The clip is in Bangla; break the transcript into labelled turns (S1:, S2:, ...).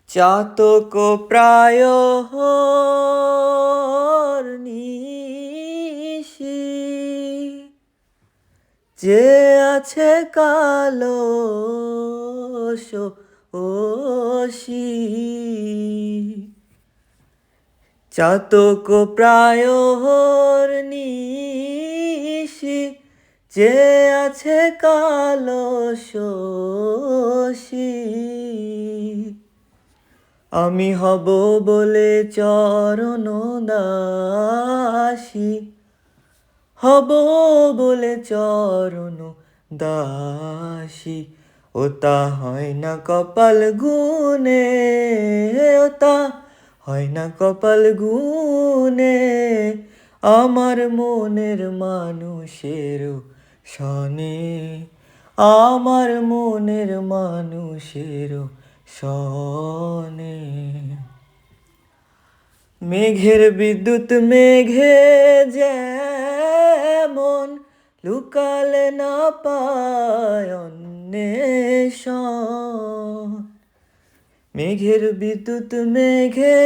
S1: চাতক প্রায় নিশি যে আছে কালো ওসি চাতক প্রায় নিশি যে আছে কালো শোষী আমি হব বলে চরণ দাসী হব বলে চরণ দাসী ওটা হয় না কপাল গুনে ওটা হয় না কপাল গুনে আমার মনের মানুষের সনে আমার মনের মানুষের সনে মেঘের বিদ্যুৎ মেঘে যেমন লুকালে না পায় অন্বেষণ মেঘের বিদ্যুৎ মেঘে